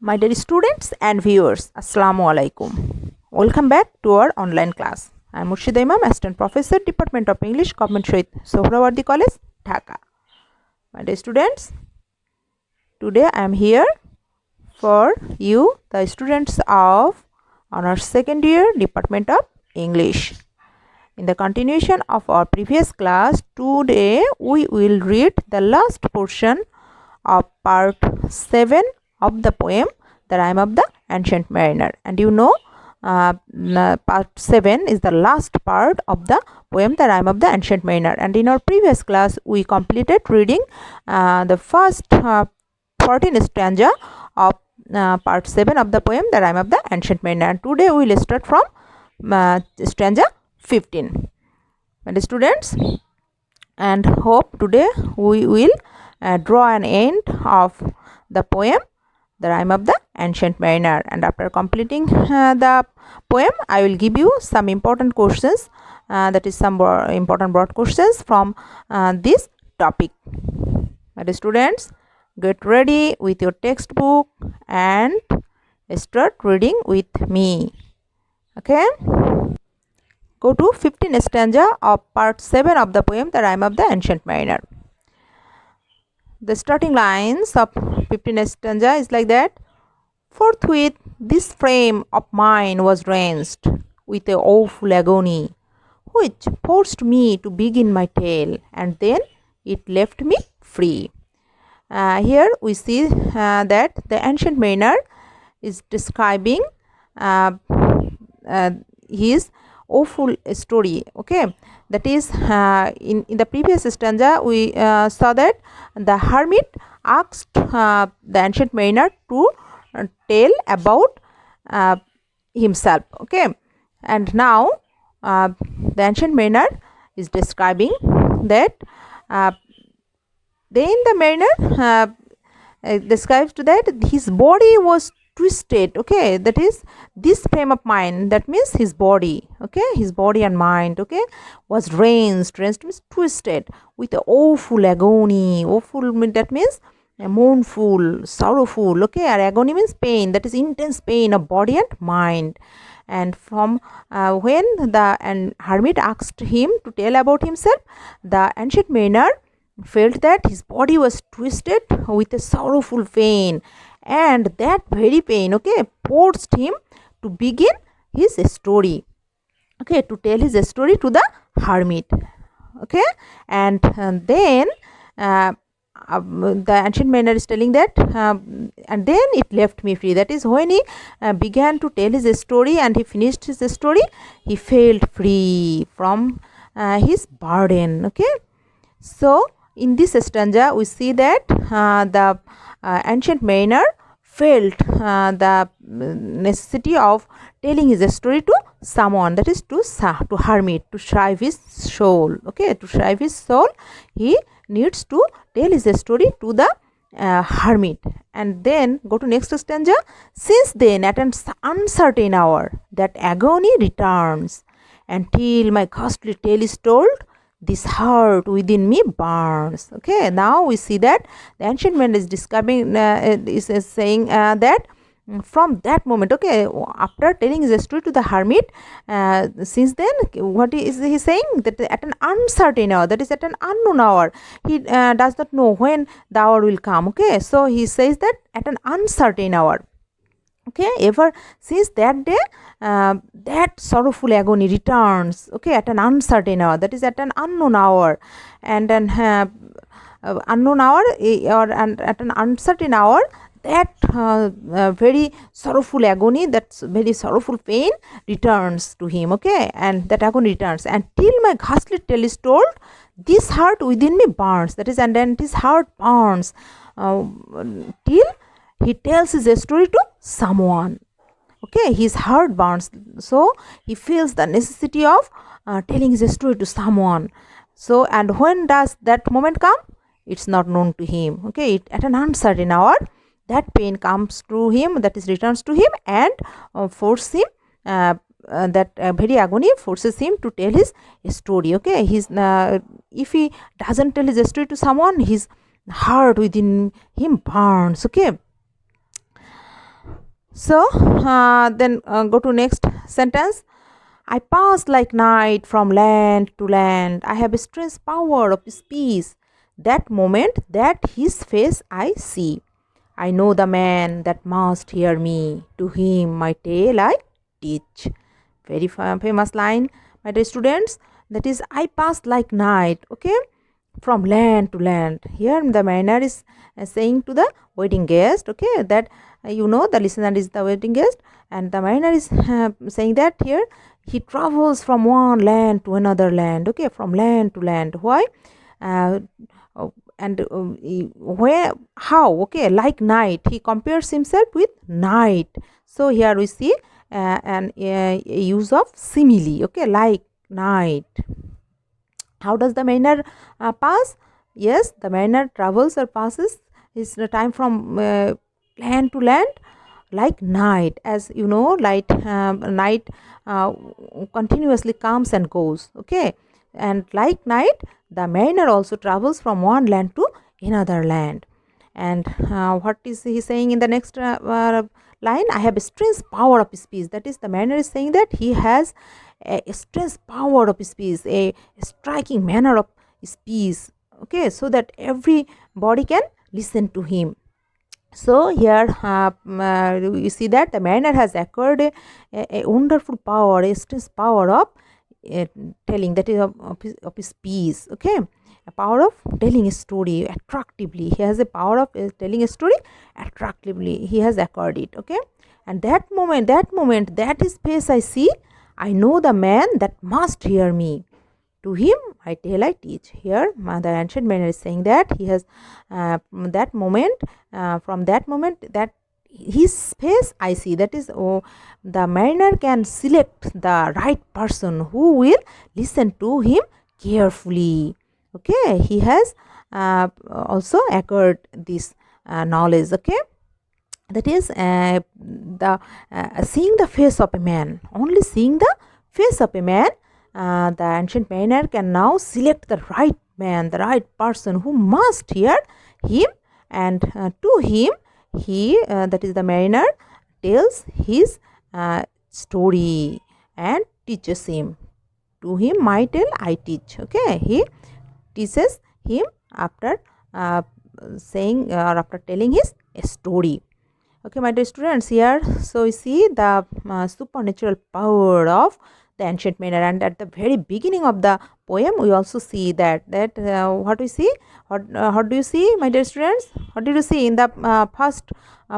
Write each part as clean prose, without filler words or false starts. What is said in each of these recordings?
My dear students and viewers, Assalamu alaikum. Welcome back to our online class. I am Murshida Imam, Assistant Professor, Department of English, Govt Shahid, Suhrawardy College, Dhaka. My dear students, today I am here for you, the students of Honours Second Year, Department of English. In the continuation of our previous class, today we will read the last portion of part 7 of the poem The Rime of the Ancient Mariner. And you know, part 7 is the last part of the poem The Rime of the Ancient Mariner. And in our previous class, we completed reading the first 14 stanza of part 7 of the poem The Rime of the Ancient Mariner. And today we will start from stanza 15. And students, and hope today we will draw an end of the poem The Rime of the Ancient Mariner. And after completing the poem, I will give you some important questions, that is some important broad questions from this topic. My dear students, get ready with your textbook and start reading with me. Okay? Go to 15th stanza of part 7 of the poem The Rime of the Ancient Mariner. The starting lines of 15th stanza is like that. Forthwith this frame of mine was wrenched with a awful agony, which forced me to begin my tale, and then it left me free. Here we see that the ancient mariner is describing his awful story. Okay, that is in the previous stanza we saw that the hermit asked the ancient mariner to tell about himself. Okay, and now the ancient mariner is describing that then the mariner describes to that his body was twisted. Okay, that is this frame of mind, that means his body. Okay, his body and mind, okay, was wrenched means twisted with a awful agony. Awful, that means mournful, sorrowful. Okay, and agony means pain, that is intense pain of body and mind. And from when the hermit asked him to tell about himself, the ancient mariner felt that his body was twisted with a sorrowful pain, and that very pain, okay, forced him to begin his story. Okay, to tell his story to the hermit. Okay, and then the ancient mariner is telling that and then it left me free. That is, when he began to tell his story and he finished his story, he felt free from his burden. Okay, so in this stanza we see that the ancient mariner felt the necessity of telling his story to someone, that is to hermit, to shrive his soul. Okay, to shrive his soul, he needs to tell his story to the hermit. And then go to next stanza. Since then, at an uncertain hour, that agony returns, and till my ghastly tale is told, this heart within me burns. Okay, now we see that the ancient man is describing, is saying that from that moment, okay, after telling his story to the hermit, since then, what is he saying? That at an uncertain hour, that is at an unknown hour, he does not know when the hour will come. Okay, so he says that at an uncertain hour. Okay, ever since that day, that sorrowful agony returns. Okay, at an uncertain hour, that is at an unknown hour, and an unknown hour or at an uncertain hour, that very sorrowful agony, that very sorrowful pain returns to him. Okay, and that agony returns, and till my ghastly tale is told, this heart within me burns. That is, and then his heart burns till he tells his story to someone. Okay, his heart burns, so he feels the necessity of telling his story to someone. So, and when does that moment come? It's not known to him. Okay, at an uncertain hour, that pain comes to him, that is returns to him, and force him, that very agony forces him to tell his story. Okay, his if he doesn't tell his story to someone, his heart within him burns. Okay, So then go to next sentence. I pass like night from land to land. I have a strange power of speech. That moment that his face I see. I know the man that must hear me. To him my tale I teach. Very famous line, my dear students. That is, I pass like night. Okay, from land to land. Here the manner is saying to the waiting guest, okay, that the listener is the waiting guest, and the manner is saying that here he travels from one land to another land, okay, from land to land. Why? uh, and where, how, okay, like night, he compares himself with night. So here we see an use of simile, okay, like night. How does the manner pass? Yes, the manner travels or passes his time from land to land like night. As you know, night continuously comes and goes, okay, and like night the manner also travels from one land to another land. And what is he saying in the next line? I have a strange power of speech. That is, the manner is saying that he has a strange power of speech, a striking manner of speech, okay, so that everybody can listen to him. So here you see that the manner has acquired a wonderful power, a strange power of telling, that is of speech, okay, a power of telling a story attractively. He has a power of telling a story attractively. He has acquired it, okay. And that moment that his face I see, I know the man that must hear me. To him I tell I teach. Here the ancient manner is saying that he has that moment from that moment that his face I see, that is, the mariner can select the right person who will listen to him carefully, okay. He has also acquired this knowledge, okay. That is the seeing the face of a man, only seeing the face of a man, the ancient mariner can now select the right man, the right person who must hear him, and to him he, that is the mariner, tells his story and teaches him. To him my tale I teach, okay. He teaches him after saying or after telling his story, okay, my dear students. Here, so you see the supernatural power of the ancient mariner, and at the very beginning of the poem we also see that what we see, what do you see, my dear students? What did you see in the first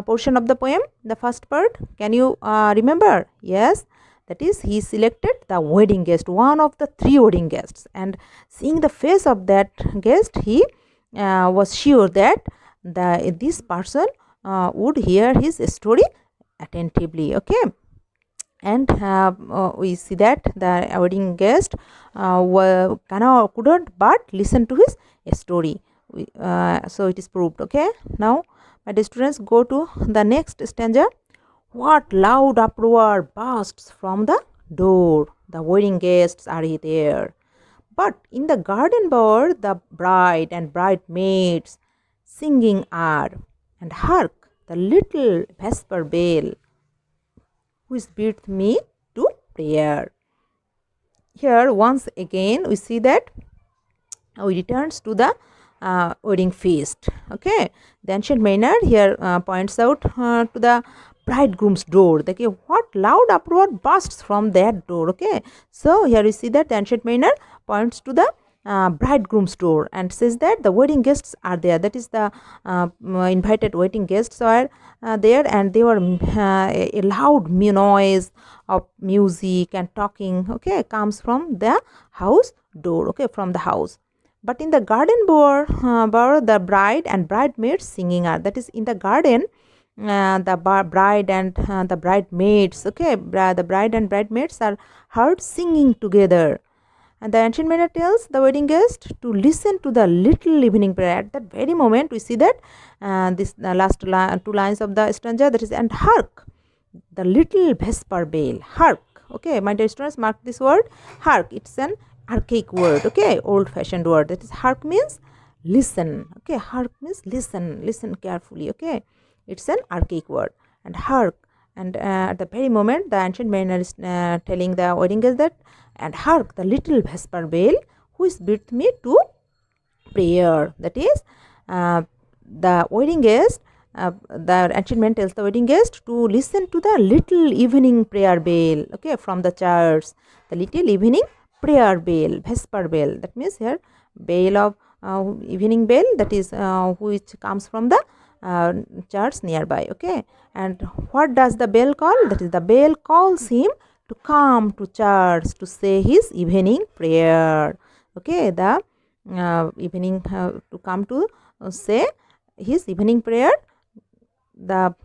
portion of the poem, the first part? Can you remember? Yes, that is, he selected the wedding guest, one of the three wedding guests, and seeing the face of that guest, he was sure that this person would hear his story attentively, okay. And we see that the wedding guest couldn't but listen to his story. So it is proved, okay. Now my dear students, go to the next stanza. What loud uproar bursts from the door, the wedding guests are there, but in the garden bower the bride and bridesmaids singing are, and hark the little vesper bell which bids me to prayer. Here once again we see that we returns to the wedding feast, okay. The ancient mariner here points out to the bridegroom's door. Okay, what loud uproar bursts from that door, okay. So here we see that the ancient mariner points to the bridegroom's door and says that the wedding guests are there, that is the invited wedding guests are there, and they were a loud noise of music and talking, okay, comes from the house door, okay, from the house. But in the garden bower, the bride and bridesmaids singing are, that is, in the garden the bride and the bridesmaids, okay, the bride and bridesmaids are heard singing together. And the ancient mariner tells the wedding guest to listen to the little evening prayer. At that very moment, we see that this last two lines of the stanza, that is, and hark the little vesper bell. Hark, okay, my dear students, mark this word, hark. It's an archaic word, okay, old-fashioned word. That is, hark means listen, okay. Hark means listen, listen carefully, okay. It's an archaic word, and hark And at the very moment, the ancient mariner is telling the wedding guest that, and hark, the little vesper bell which beat me to prayer. That is, the wedding guest, the ancient man tells the wedding guest to listen to the little evening prayer bell, okay, from the church. The little evening prayer bell, vesper bell. That means here bell of evening bell, that is which comes from the church nearby, okay. And what does the bell call? That is, the bell calls him to come to church to say his evening prayer, okay. The evening to come to say his evening prayer, the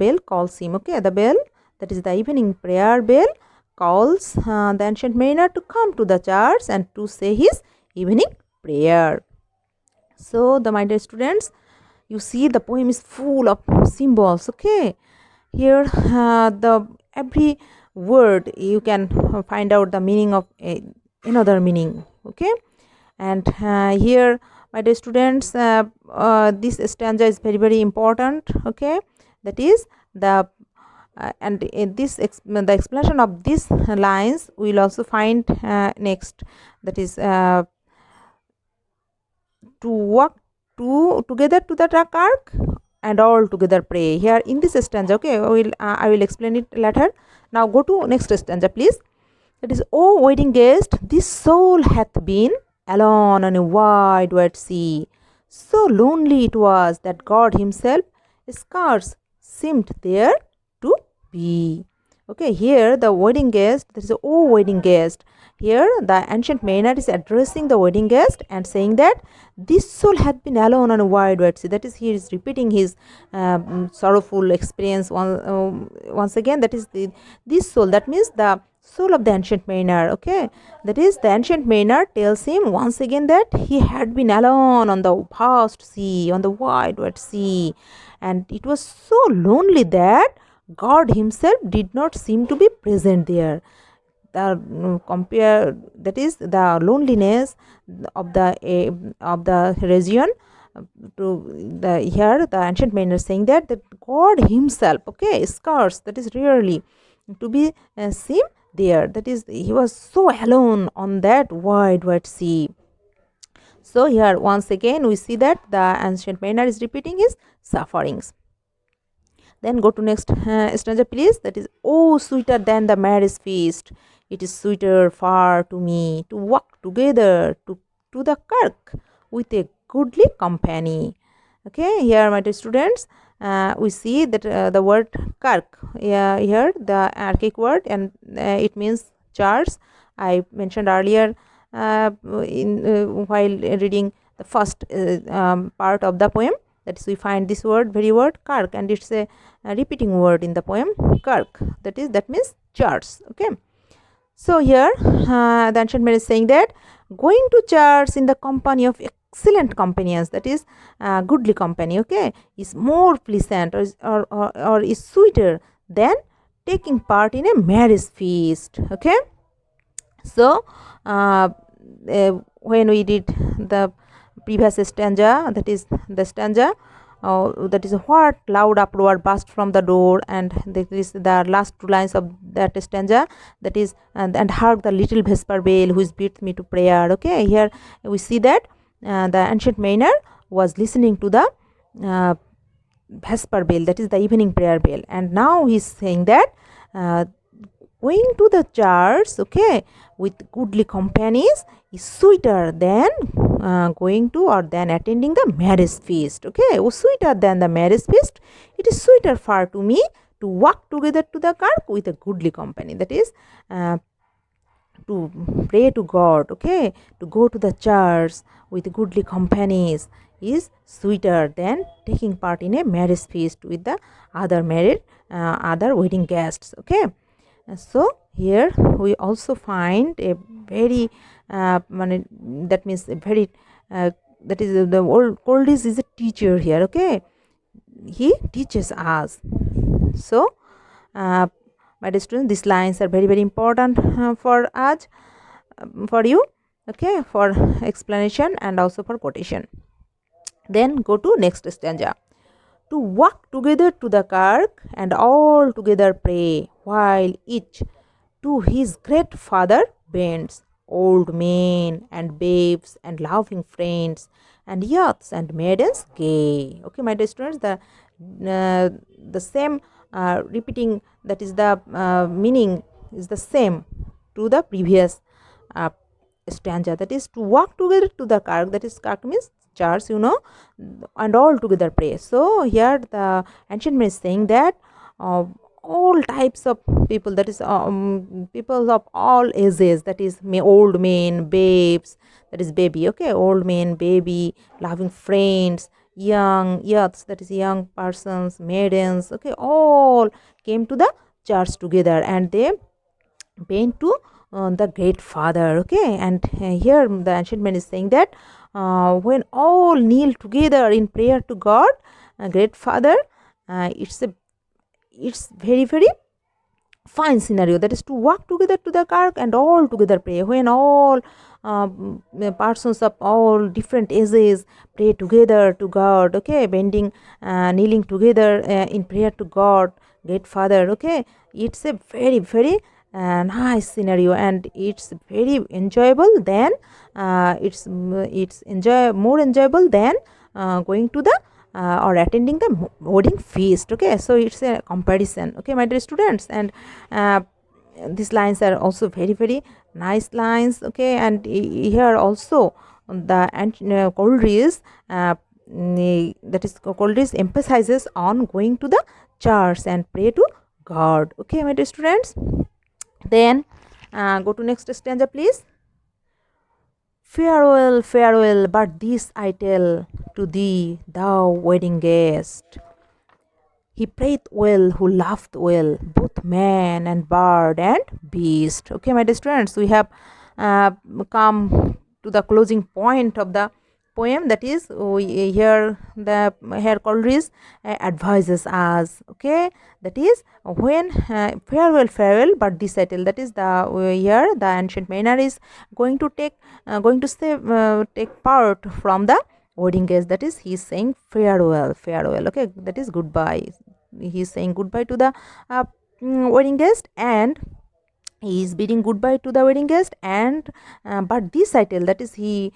bell calls him, okay. The bell, that is the evening prayer bell, calls the ancient mariner to come to the church and to say his evening prayer. So my dear students, you see the poem is full of symbols, okay. Here the every word you can find out the meaning of another meaning, okay. And here, my dear students, this stanza is very, very important, okay. That is the and in this the explanation of these lines we will also find next. That is to walk together to the ark and all together pray. Here in this stanza, okay, I will explain it later. Now go to next stanza, please. That is, O wedding guest, this soul hath been alone on a wide, wide sea. So lonely it was that God himself scarce seemed there to be. Okay, here the wedding guest, that is, O wedding guest. Here the ancient mariner is addressing the wedding guest and saying that this soul hath been alone on a wide, wide sea. That is, he is repeating his sorrowful experience once again. That is, this soul, that means the soul of the ancient mariner, okay. That is, the ancient mariner tells him once again that he had been alone on the vast sea, on the wide, wide sea, and it was so lonely that God himself did not seem to be present there. That is the loneliness of the region. To the here the ancient mariner saying that God himself, okay, scarce, that is rarely to be seen there. That is, he was so alone on that wide, wide sea. So here once again we see that the ancient mariner is repeating his sufferings. Then go to next stanza, please. That is, oh sweeter than the marriage feast, it is sweeter far to me to walk together to the kirk with a goodly company. Okay, here my dear students, we see that the word kirk, here the archaic word, and it means church. I mentioned earlier while reading the first part of the poem. That is, we find this very word kirk, and it's a repeating word in the poem, kirk. That means church, okay. So here the ancient man is saying that going to church in the company of excellent companions, that is goodly company, okay, is more pleasant or is sweeter than taking part in a marriage feast, okay. So when we did the previous stanza, that is the stanza that is, what loud uproar burst from the door, and this is the last two lines of that stanza, that is, and hark the little vesper bell which beats me to prayer, okay. Here we see that the ancient mariner was listening to the vesper bell, that is the evening prayer bell, and now he is saying that going to the church, okay, with goodly companies is sweeter than going to or than attending the marriage feast, okay. Oh, sweeter than the marriage feast, it is sweeter far to me to walk together to the kirk with a goodly company, that is to pray to God, okay, to go to the church with goodly companies is sweeter than taking part in a marriage feast with the other other wedding guests, okay. So here we also find a very that means a very that is the old Coleridge is a teacher here, okay. He teaches us. So my dear students, these lines are very, very important for us, for you, okay, for explanation and also for quotation. Then go to next stanza. to walk together to the kirk and all together pray, while each to his great father bends, old men and babes and laughing friends and youths and maidens gay. Okay, my dear students, the same repeating, that is the meaning is the same to the previous uh, stanza, that is to walk together to the kirk, that is kirk means church, and all together pray. So here the ancient man is saying that all types of people, that is people of all ages, that is old men, babes, that is baby, okay, old men, baby, loving friends, young youths, that is young persons, maidens, okay, all came to the church together and they went to the great father, okay. And here the ancient man is saying that when all kneel together in prayer to God, great father, it's very very fine scenario, that is to walk together to the kirk and all together pray, when all persons of all different ages pray together to God, okay, bending, kneeling together in prayer to God, great father, okay. It's a very very nice scenario, and it's very enjoyable than it's more enjoyable than going to the or attending the wedding feast, okay. So it's a comparison, okay, my dear students. And these lines are also very very nice lines, okay. And here also the Coleridge, that is Coleridge emphasizes on going to the church and pray to God, okay, my dear students. Then go to next stanza please. Farewell, farewell, but this I tell to thee, thou wedding guest. He prayed well who laughed well, both man and bird and beast. Okay, my dear students, we have come to the closing point of the poem, that is here Coleridge advises us, okay, that is when farewell, farewell, but this I tell, that is the here the ancient manner is going to take take part from the wedding guest, that is he is saying farewell, farewell, okay, that is goodbye. He is saying goodbye to the wedding guest, and he is bidding goodbye to the wedding guest, and but this I tell, that is he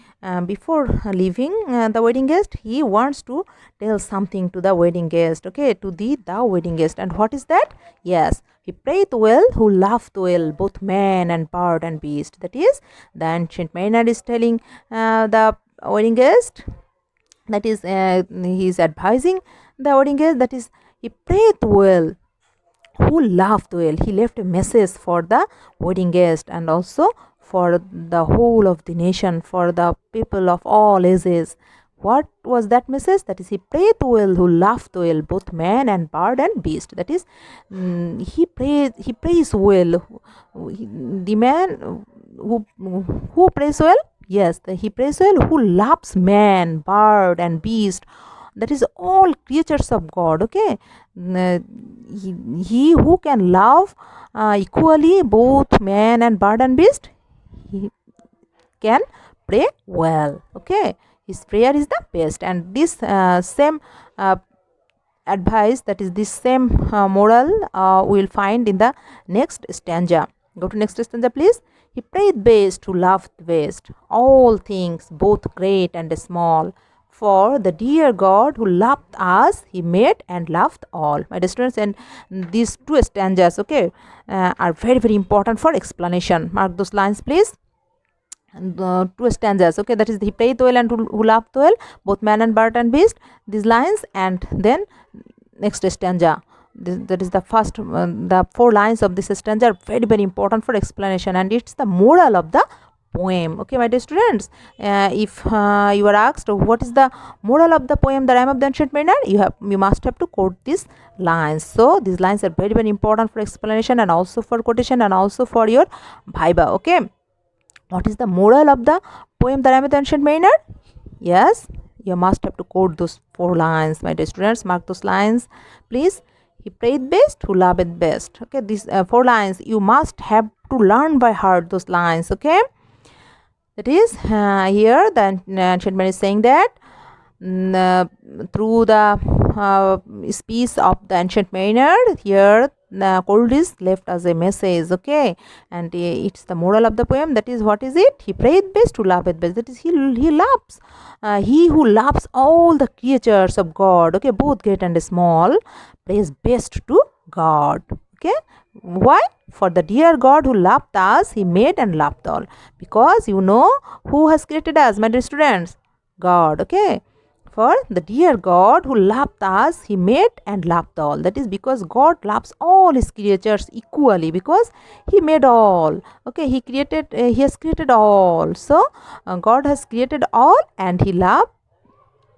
before leaving the wedding guest, he wants to tell something to the wedding guest, okay, to the wedding guest. And what is that? Yes, he prayed well who laughed well, both man and bird and beast, that is the ancient manner is telling the wedding guest, that is he is advising the wedding guest, that is he prayed well who laughed well. He left a message for the wedding guest and also for the whole of the nation, for the people of all ages. What was that message? That is he prayed well who laughed well, both man and bird and beast, that is he prays well. The man who prays well, yes, he prays well who loves man, bird and beast, that is all creatures of God, okay. He who can love equally both man and bird and beast, he can pray well, okay. His prayer is the best. And this same advice, that is this same moral we will find in the next stanza. Go to next stanza please. He prayed best who loved best all things both great and small, for the dear God who loved us, he made and loved all. My dear students, and these two stanzas, okay, are very very important for explanation. Mark those lines please. And two stanzas, okay, that is he prayed well and who loved well, both man and bird and beast, these lines. And then next stanza, that is the first the 4 lines of this stanza are very very important for explanation, and it's the moral of the poem, okay, my dear students. If you are asked what is the moral of the poem The Rime of the Ancient Mariner, you must have to quote these lines. So these lines are very very important for explanation and also for quotation and also for your viva, okay. What is the moral of the poem The Rime of the Ancient Mariner? Yes, you must have to quote those 4 lines, my dear students. Mark those lines please. He prayed best who loved best, okay. These 4 lines you must have to learn by heart, those lines, okay. That is here the ancient man is saying that through the speech of the ancient mariner. Here Coleridge left us a message, okay, and it's the moral of the poem. That is, what is it? He prayed best who loveth best. That is, he loves, he who loves all the creatures of God, okay, both great and small, prays best to God, okay. Why? For the dear God who loved us, he made and loved all. Because you know who has created us, my dear students? God, okay. For the dear God who loved us, he made and loved all. That is because God loves all his creatures equally, because he made all, okay. He has created all. So God has created all, and he loved,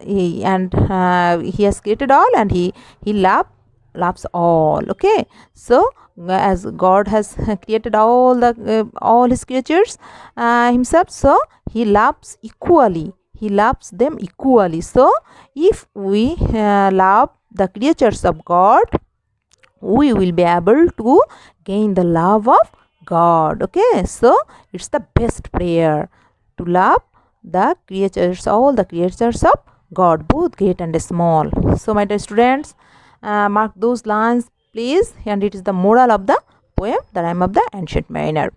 he has created all, and he loves all, okay. So as God has created all his creatures himself, so he loves equally, he loves them equally. So if we love the creatures of God, we will be able to gain the love of God, okay. So it's the best prayer to love the creatures, all the creatures of God, both great and small. So my dear students, mark those lines please, and it is the moral of the poem, the rhyme of the ancient mariner.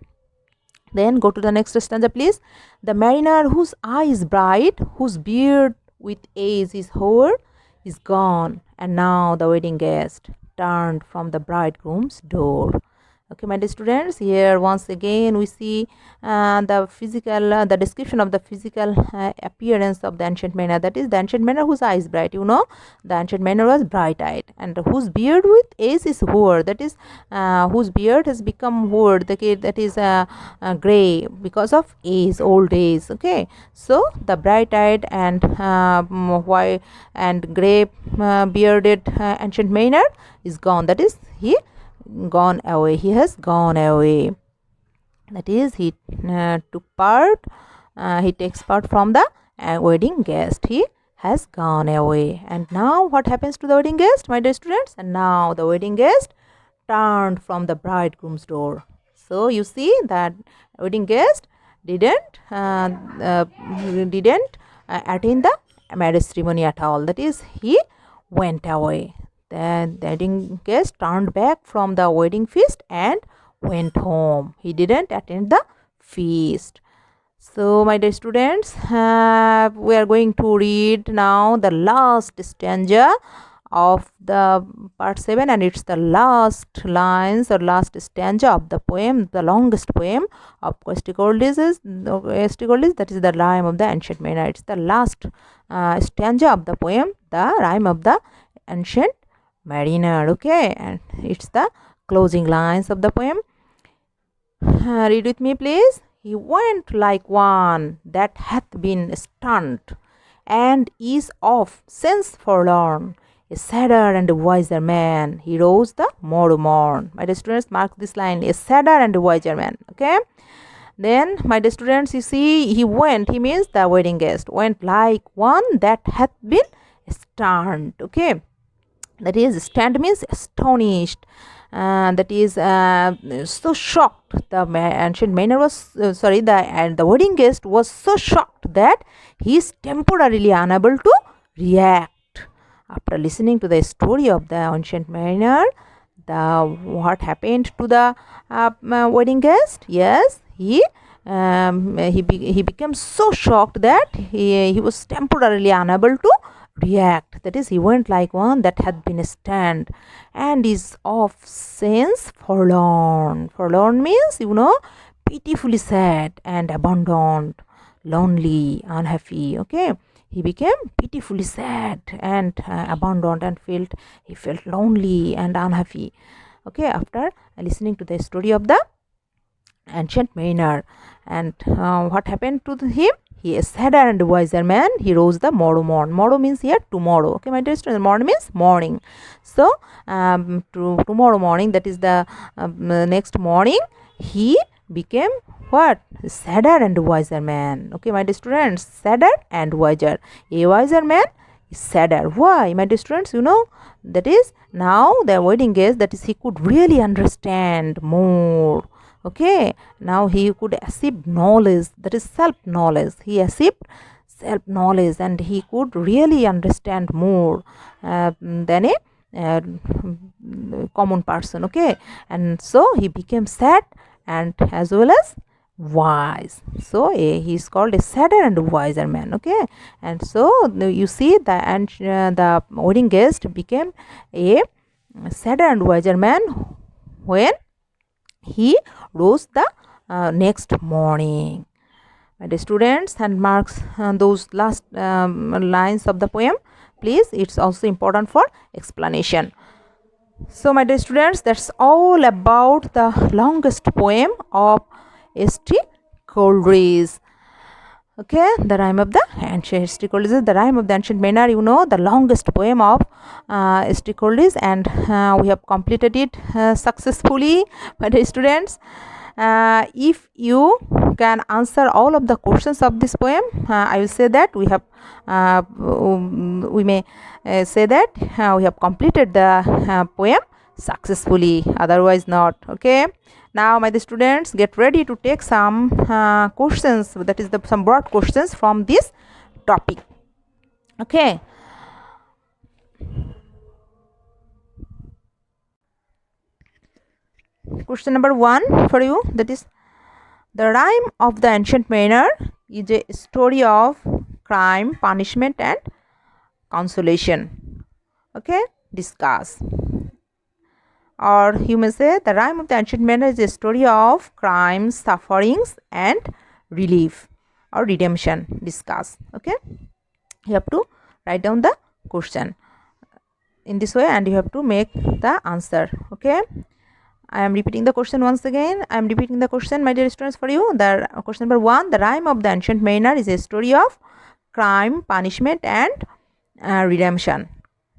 Then go to the next stanza please. The mariner whose eye is bright, whose beard with age is hoar, is gone, and now the wedding guest turned from the bridegroom's door. Okay, my dear students, here once again we see the physical, the description of the physical appearance of the ancient mariner. That is, the ancient mariner whose eye is bright. You know, the ancient mariner was bright-eyed, and whose beard with age is hoar. That is, whose beard has become hoar. That is gray because of age, old age. Okay, so the bright-eyed and white and gray bearded ancient mariner is gone. That is, he gone away, he has gone away. That is, he he takes part from the wedding guest. He has gone away. And now what happens to the wedding guest, my dear students? And now the wedding guest turned from the bridegroom's door. So you see that wedding guest didn't attain the marriage ceremony at all. That is, he went away. Then the wedding guest turned back from the wedding feast and went home. He didn't attend the feast. So my dear students, we are going to read now the last stanza of the part 7, and it's the last lines or last stanza of the poem, the longest poem of Coleridge. That is the rhyme of the ancient mariner. It's the last stanza of the poem, the rhyme of the ancient mariner, okay, and it's the closing lines of the poem. Read with me please. He went like one that hath been stunned, and is of sense forlorn, a sadder and a wiser man, he rose the morrow morn. My dear students, mark this line, a sadder and a wiser man, okay. Then my dear students, you see, he went, he means the wedding guest went like one that hath been stunned, okay. That is, stunned means astonished, that is so shocked. The ancient mariner was the wedding guest was so shocked that he is temporarily unable to react. After listening to the story of the ancient mariner, what happened to the wedding guest? Yes, he became so shocked that he was temporarily unable to react. That is, he went like one that had been stunned, and is of sense forlorn. Forlorn means, you know, pitifully sad and abandoned, lonely, unhappy, okay. He became pitifully sad and abandoned, and he felt lonely and unhappy, okay, after listening to the story of the ancient mariner. And what happened to him? He is sadder and wiser man, he rose the morrow morn. Morrow means here tomorrow, okay, my dear students. Morning means morning. So tomorrow morning, that is the next morning, he became what? Sadder and wiser man, okay, my dear students. Sadder and wiser. A wiser man is sadder. Why, my dear students? You know, that is, now the wedding guest, that is, he could really understand more, okay. Now he could accept knowledge, that is self knowledge. He accept self knowledge, and he could really understand more than a common person. Okay, and so he became sad and as well as wise. So he is called a sadder and wiser man. Okay, and so you see the wedding guest became a sadder and wiser man when he rose the next morning. My dear students, and marks those last lines of the poem, please. It's also important for explanation. So my dear students, that's all about the longest poem of St. Coleridge. Okay, the rime of the ancient St. Coleridge, the rime of the ancient manner, you know, the longest poem of St. Coleridge, and we have completed it successfully, my dear students. If you can answer all of the questions of this poem, I will say that we have we may say that we have completed the poem successfully, otherwise not. Okay, now my students, get ready to take some questions, that is some broad questions from this topic. Okay, question number 1 for you, that is, the rime of the ancient mariner is a story of crime, punishment and consolation. Okay, discuss. Or you may say the rime of the ancient mariner is a story of crime, sufferings and relief or redemption. Discuss. Okay, you have to write down the question in this way and you have to make the answer. Okay, I am repeating the question once again. I am repeating the question, my dear students, for you. The question number 1, the rime of the ancient mariner is a story of crime, punishment and redemption.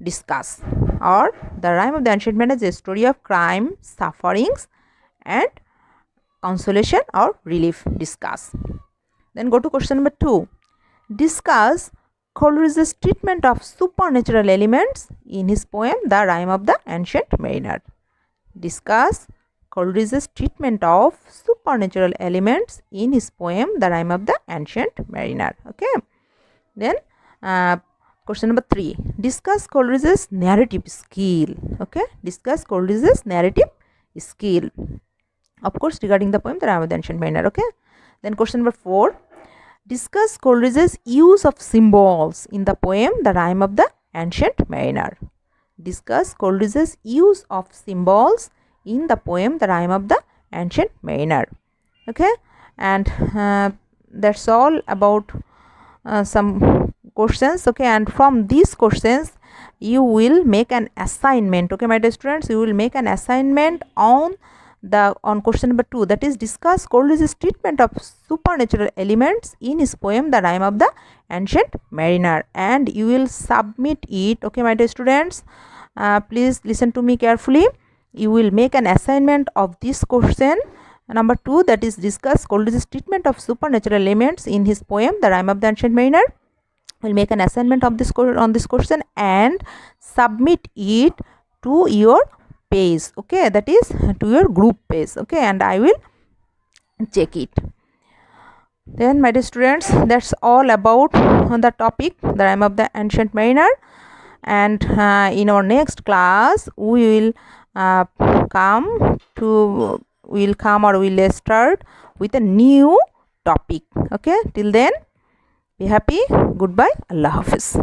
Discuss. Or the rime of the ancient mariner is a story of crime, sufferings and consolation or relief. Discuss. Then go to question number 2. Discuss Coleridge's treatment of supernatural elements in his poem The Rime of the Ancient Mariner. Discuss Coleridge's treatment of supernatural elements in his poem The Rime of the Ancient Mariner. Okay. Then question number 3. Discuss Coleridge's narrative skill. Okay. Discuss Coleridge's narrative skill. Of course, regarding the poem The Rime of the Ancient Mariner. Okay. Then question number 4. Discuss Coleridge's use of symbols in the poem The Rime of the Ancient Mariner. Discuss Coleridge's use of symbols in the poem The Rime of the Ancient Mariner. Okay, and that's all about some questions. Okay, and from these questions you will make an assignment. Okay, my dear students, you will make an assignment on question number 2, that is, discuss Coleridge's treatment of supernatural elements in his poem The Rime of the Ancient Mariner, and you will submit it. Okay, my dear students, please listen to me carefully. You will make an assignment of this question number 2, that is, discuss Coleridge's treatment of supernatural elements in his poem The Rime of the Ancient Mariner. Will make an assignment of this on this question and submit it to your page. Okay, that is to your group page. Okay, and I will check it. Then, my dear students, that's all about the topic The Rime of the Ancient Mariner, and in our next class we will start with a new topic. Okay, till then, be happy. Goodbye. Allah Hafiz.